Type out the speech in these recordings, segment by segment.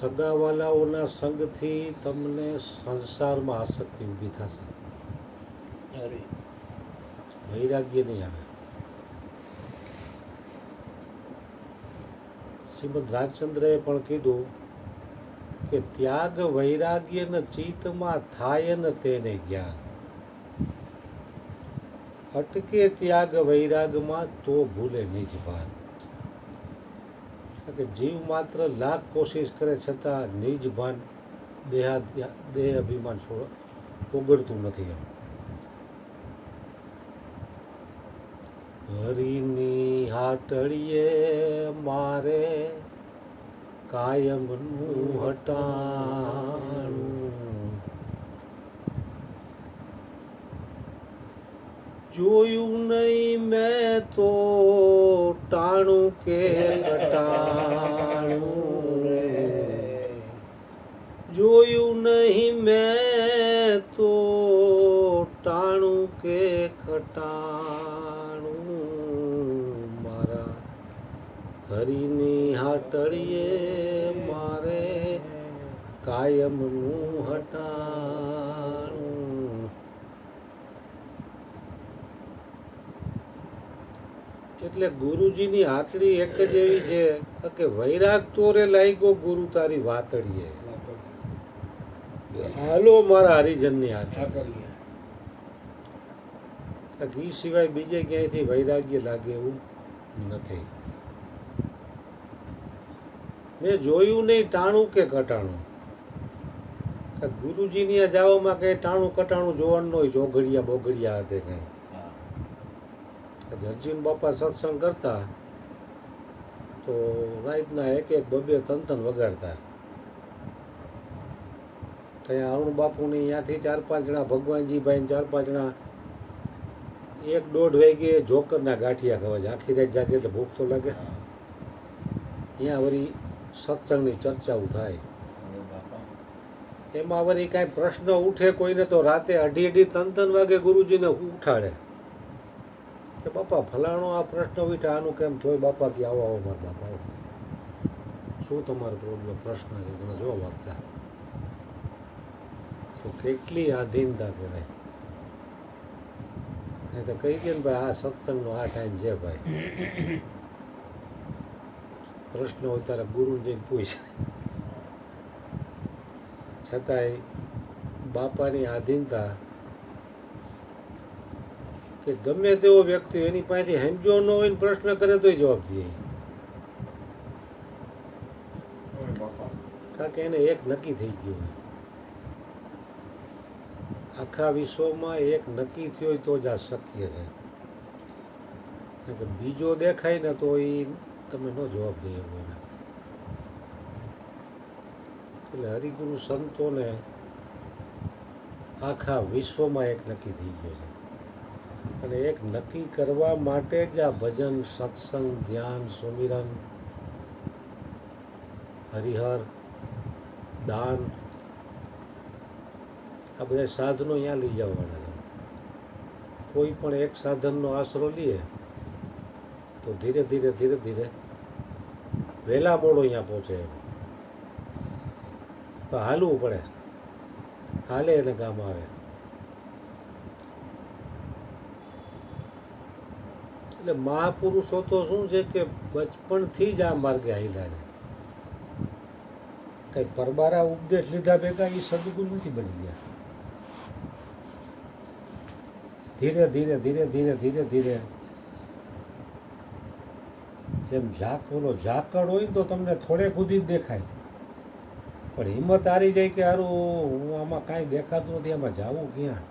સગાવાલાઓના સંગથી તમને સંસારમાં આસક્તિ ઊભી થશે, અરે વૈરાગ્ય નહીં આવે. શ્રીમદ રાજચંદ્રએ પણ કીધું કે ત્યાગ વૈરાગ્ય ન ચિત્તમાં થાય ન તેને જ્ઞાન. અટકે ત્યાગ વૈરાગમાં તો ભૂલે નિજ ભાન. કે જીવ માત્ર લાખ કોશિશ કરે છતાં નિજ ભાન દેહ અભિમાન ઓગળતું નથી. એમ હરિની હાટડીએ મારે કાયમનું હટાણું, જોયું નહીં મેં તો ટાણું કે ઘટાણું, જોયું નહીં મેં તો ટાણું કે ઘટાણું. મારા હરિની હાટડીએ મારે કાયમનું હટાણું. એટલે ગુરુજીની હાથડી એક જ એવી છે કે વૈરાગ તોરે લાગ્યો ગુરુ તારી વાતડીએ, હાલો મારા હરિજનની હાથડી. ઘી સિવાય બીજે ક્યાંયથી વૈરાગ્ય લાગે એવું નથી. મેં જોયું નહીં ટાણું કે કટાણું. ગુરુજીની આ જાવામાં કંઈ ટાણું કટાણું જોવાનું હોય, ચોઘડિયા બોઘડિયા હાથે કંઈ. અર્જુન બાપા સત્સંગ કરતા તો રાતના એક એક બબે તન વગાડતા. ત્યાં અરુણ બાપુની ત્યાંથી 4-5 જણા, ભગવાનજીભાઈ 4-5 જણા 1-1.5 વાગે જોકરના ગાંઠિયા ખવાય છે. આખી રાત જાગે એટલે ભૂખ તો લાગે. ત્યાં વળી સત્સંગની ચર્ચાઓ થાય. એમાં વળી કાંઈ પ્રશ્ન ઉઠે કોઈને તો રાતે 2:30 વાગે ગુરુજીને ઉઠાડે કે બાપા ફલાણો આ પ્રશ્ન ઉઠે, આનું કેમ થોય? બાપા કે આવો આવો મારા બાપા આવો, શું તમારો પ્રોબ્લેમ પ્રશ્ન છે? તમે જો વાગતા તો કેટલી આધીનતા કહેવાય. નહીં તો કહી દે ને ભાઈ આ સત્સંગનો આ ટાઈમ છે ભાઈ, પ્રશ્ન હોય તારા ગુરુને જઈને પૂછ. છતાંય બાપાની આધીનતા કે ગમે તેવો વ્યક્તિ એની પાસેથી સમજો ન હોય ને પ્રશ્ન કરે તોય જવાબ દે. કારણ કે એને એક નક્કી થઈ ગયું હોય, આખા વિશ્વમાં એક નક્કી થયો હોય તો જ આ શક્ય છે. બીજો દેખાય ને તો એ તમે ન જવાબ દઈ શકો એને. એટલે હરિગુરુ સંતોને આખા વિશ્વમાં એક નક્કી થઈ ગયો છે. અને એક નક્કી કરવા માટે જ આ ભજન, સત્સંગ, ધ્યાન, સુમિરન, હરિહર, દાન, આ બધા સાધનો અહીંયા લઈ જવાના છે. કોઈ પણ એક સાધનનો આશરો લઈએ તો ધીરે ધીરે ધીરે ધીરે વહેલા મોડો અહીંયા પહોંચે. તો હાલવું પડે, હાલે એને કામ આવે. એટલે મહાપુરુષો તો શું છે કે બચપણથી જ આ માર્ગે હાલ્યા છે. કંઈ પરબારા ઉપદેશ લીધા ભેગા એ સદગુરુ નથી બની ગયા. ધીરે ધીરે ધીરે ધીરે ધીરે ધીરે જેમ ઝાકળ હોય ને તો તમને થોડે સુધી જ દેખાય, પણ હિંમત હારી જાય કે હારું હું આમાં કાંઈ દેખાતું નથી, આમાં જાવું ક્યાં?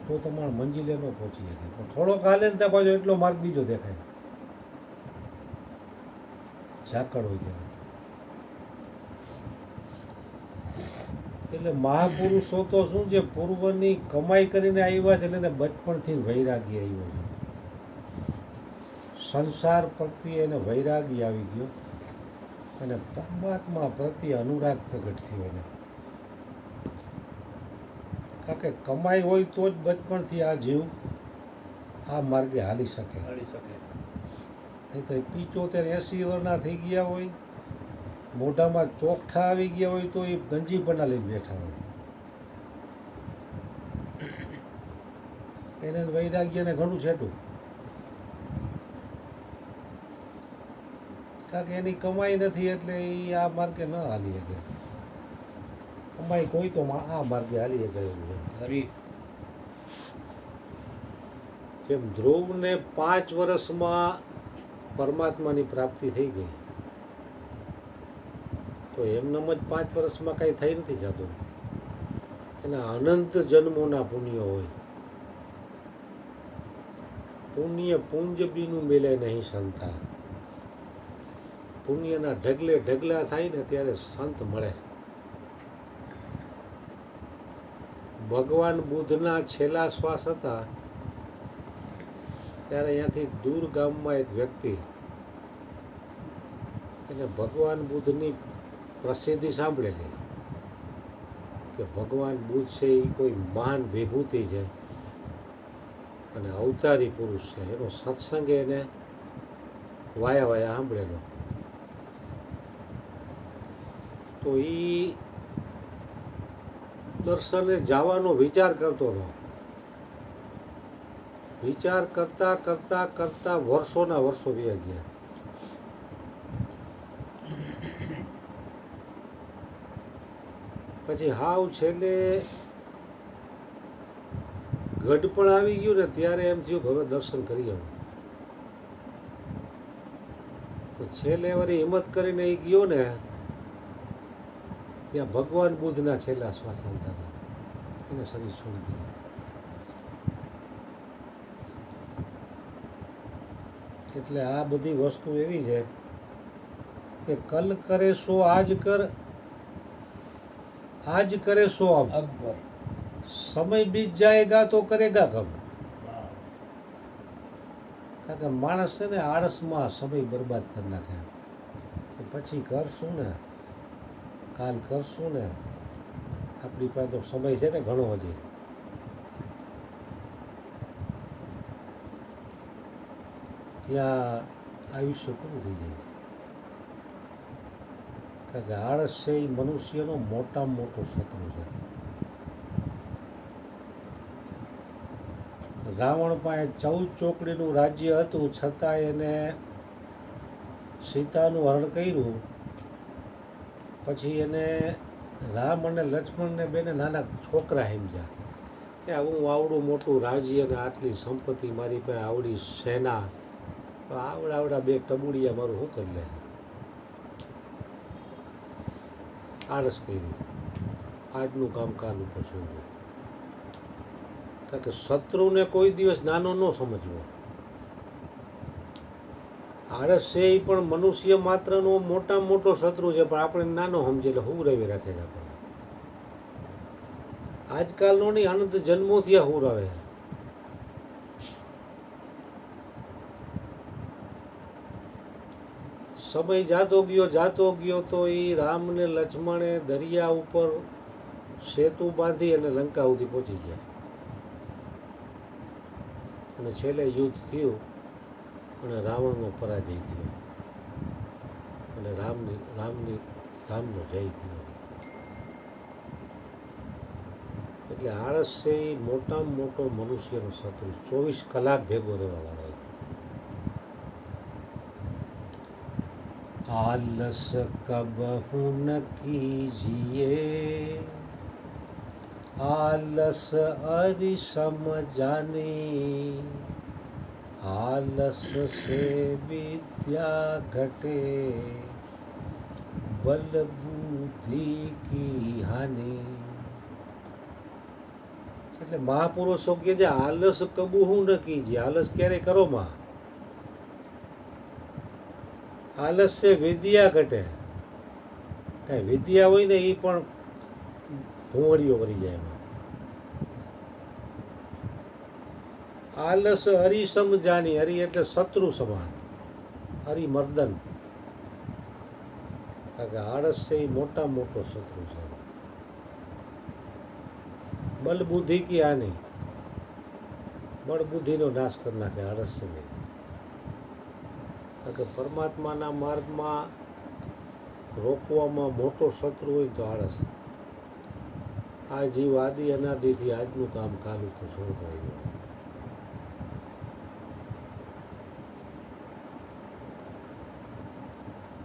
તો તમારા મંજિલે ન પહોંચી શકે. પણ થોડોક હાલે ને ત્યાં પાછો એટલો માર્ગ બીજો દેખાય, ઝાકળ હોય ત્યાં. એટલે મહાપુરુષો તો શું છે, પૂર્વની કમાઈ કરીને આવ્યા છે, એટલે બચપણથી વૈરાગી આવ્યો છે. સંસાર પ્રત્યે એને વૈરાગી આવી ગયો અને પરમાત્મા પ્રત્યે અનુરાગ પ્રગટ થયો એને. કારણ કે કમાઈ હોય તો જ બચપણથી આ જીવ આ માર્ગે હાલી શકે. નહીં તો 75-80 વર્ષના થઈ ગયા હોય મોઢામાં ચોકઠા આવી ગયા હોય તો એ ગંજી પના લઈને બેઠા હોય. એને વૈરાગ્યને ઘણું છેટું, કારણ કે એની કમાઈ નથી એટલે એ આ માર્ગે ન હાલી શકે. કમાઈ કોઈ તો આ માર્ગે હાલી શકે એવું છે. હરી જેમ ધ્રુવને 5 વર્ષમાં પરમાત્માની પ્રાપ્તિ થઈ ગઈ, તો એમનેમ જ 5 વર્ષમાં કાંઈ થઈ નથી જતું. એના અનંત જન્મોના પુણ્ય હોય. પુણ્ય પુંજ બીનું મેલે નહીં સંતા. પુણ્યના ઢગલે ઢગલા થાય ને ત્યારે સંત મળે. ભગવાન બુદ્ધના છેલ્લા શ્વાસ હતા ત્યારે અહીંયાથી દૂર ગામમાં એક વ્યક્તિ, એને ભગવાન બુદ્ધની પ્રસિદ્ધિ સાંભળેલી કે ભગવાન બુદ્ધ છે એ કોઈ મહાન વિભૂતિ છે અને અવતારી પુરુષ છે. એનો સત્સંગ એને વાયા વાયા સાંભળેલો. તો એ દર્શને જવાનો વિચાર કરતો હતો. વિચાર કરતા કરતા કરતા વર્ષોના વર્ષો વીતી ગયા. પછી હાવ છેલ્લે ગઢ પણ આવી ગયું ને ત્યારે એમ થયું કે હવે દર્શન કરી આવું. તો છેલ્લે વળી હિંમત કરીને એ ગયો ને ત્યાં ભગવાન બુદ્ધના છેલ્લા શ્વાસ ચાલતા હતા. એને શરીર છોડી દીધું. એટલે આ બધી વસ્તુ એવી છે કે કલ કરે સો આજ કર, આજ કરે સો અબ. અકબર સમય બીત જાયગા તો કરેગા કબ. કારણ કે માણસ છે ને આળસમાં સમય બરબાદ કરી નાખે. પછી કરશું ને, કાલ કરશું ને, આપણી પાસે તો સમય છે ને ઘણો હજી. ત્યાં આયુષ્ય પૂરું થઈ જાય. કારણ કે આળસ છે એ મનુષ્યનો મોટામાં મોટો શત્રુ છે. રાવણ પાસે 14 ચોકડીનું રાજ્ય હતું, છતાં એને સીતાનું હરણ કર્યું. પછી એને રામ અને લક્ષ્મણને બેને નાના છોકરા સમજ્યા કે હું આવડું મોટું રાજ્ય અને આટલી સંપત્તિ, મારી પાસે આવડી સેના, તો આવડા બે ટબુડિયા મારું શું કરી લે. આળસ કરી. આજનું કામ કાલ ઉપર છોડ્યું. કારણ કે શત્રુને કોઈ દિવસ નાનો ન સમજવો. આળસ છે એ પણ મનુષ્ય માત્રનો મોટામાં મોટો શત્રુ છે, પણ આપણે નાનો સમજે એટલે હું રવી રાખે છે આપણને. આજકાલનો નહીં, અનંત જન્મોથી આ હું રહે. સમય જાતો ગયો તો એ રામ ને લક્ષ્મણે દરિયા ઉપર સેતુ બાંધી અને લંકા સુધી પહોંચી ગયા. અને છેલ્લે યુદ્ધ થયું અને રાવણનો પરાજય થયો અને રામનો જય થયો. એટલે આળસ છે એ મોટામાં મોટો મનુષ્યનો શત્રુ. 24 કલાક ભેગો રહેવા વાળો. आलस कबहू न कीजिए, आलस अरि सम जाने, आलस से विद्या घटे, बल बुद्धि की हानि. એટલે મહાપુરુષો કહે છે આલસ કબહુ ન કીજીએ. આલસ ક્યારે કરો માં? આલસ છે વિદ્યા ઘટે. કાંઈ વિદ્યા હોય ને એ પણ ભૂંવડીઓ કરી જાય એમાં. આલસ હરિસમ જાની. હરિ એટલે શત્રુ સમાન, હરિમર્દન. કારણ કે આળસ છે એ મોટા મોટો શત્રુ છે. બલ બુદ્ધિ કી હાનિ. બળ બુદ્ધિનો નાશ કરી નાખે આળસ છે નહીં. કારણ કે પરમાત્માના માર્ગમાં રોકવામાં મોટો શત્રુ હોય તો આળસ. આ જીવ આદિ અનાદિથી આજનું કામ કાલ ઉપર છોડતો આવ્યો હોય.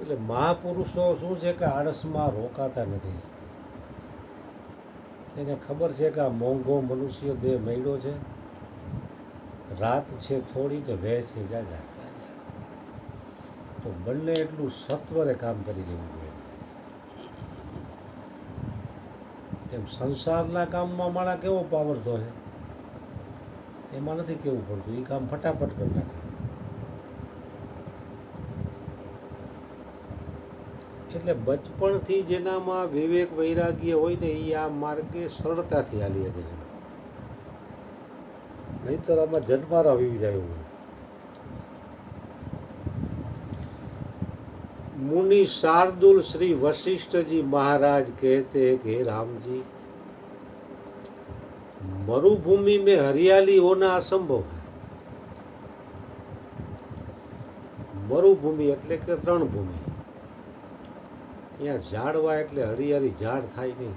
એટલે મહાપુરુષો શું છે કે આળસમાં રોકાતા નથી. એને ખબર છે કે આ મોંઘો મનુષ્ય દેહ મળ્યો છે, રાત છે થોડી તો વેહ છે જાજા, તો બંને એટલું સત્વરે કામ કરી દેવું જોઈએ. એમ સંસારના કામમાં માણસ કેવો પાવર ધોહે, એમાં નથી કેવું પડતું, એ કામ ફટાફટ કરી નાખે. એટલે બચપણથી જેનામાં વિવેક વૈરાગ્ય હોય ને એ આ માર્ગે સરળતાથી હાલી શકે છે. નહીંતર આમાં જન્મારા વી જાય એવું. मुनि शार्दुल श्री वशिष्ठ जी महाराज कहते हैं कि हे राम जी, मरुभूमि में हरियाली होना असंभव है. मरुभूमि એટલે કે રણભૂમિ, અહીંયા ઝાડવા એટલે હરિયાળી ઝાડ થાય નહીં,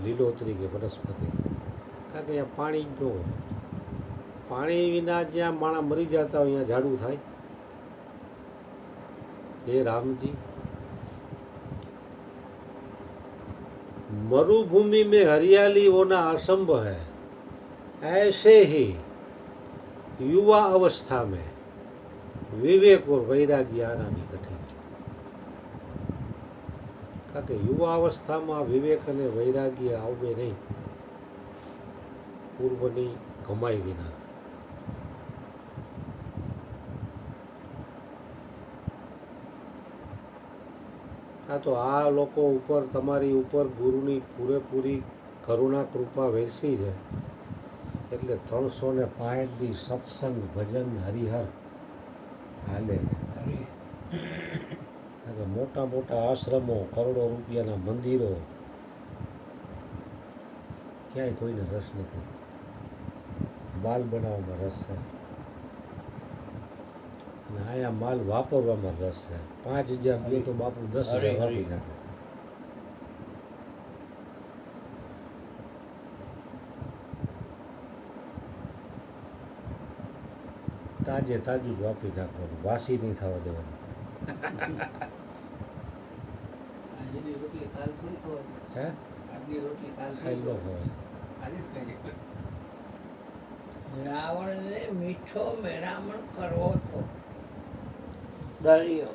લીલોતરી કે વનસ્પતિ, કારણ કે અહીંયા પાણી જ ન હોય. પાણી વિના જ્યાં માણસ મરી જતા હોય અહીંયા ઝાડવું થાય. हे राम जी, मरुभूमि में हरियाली होना असंभव है, ऐसे ही युवा अवस्था में विवेक और वैराग्य आना भी कठिन है. કારણ કે યુવા અવસ્થામાં વિવેક અને વૈરાગ્ય આવે નહીં પૂર્વની કમાઈ વિના. હા, તો આ લોકો ઉપર તમારી ઉપર ગુરુની પૂરેપૂરી કરુણા કૃપા વહેંચી છે એટલે 365 દી સત્સંગ ભજન હરિહર હાલે. હરી કારણ કે મોટા મોટા આશ્રમો, કરોડો રૂપિયાના મંદિરો, ક્યાંય કોઈને રસ નથી. માલ બનાવવામાં રસ છે અને અહીંયા માલ વાપરવામાં રસ છે. 5000 બે તો બાપુ 10,000 વાપરી નાખે. તાજે તાજું જ વાપરી નાખવાનું, વાસી નહીં થવા દેવાનું. આજની રોટલી કાલ થોડી ખવાય. હે આજની રોટલી કાલ ખાઈ થોડી લો ખવાય. હવે. આજે જ ખાઈ લે. રાવણને મીઠો મેળામણ કરવો હતો દરિયો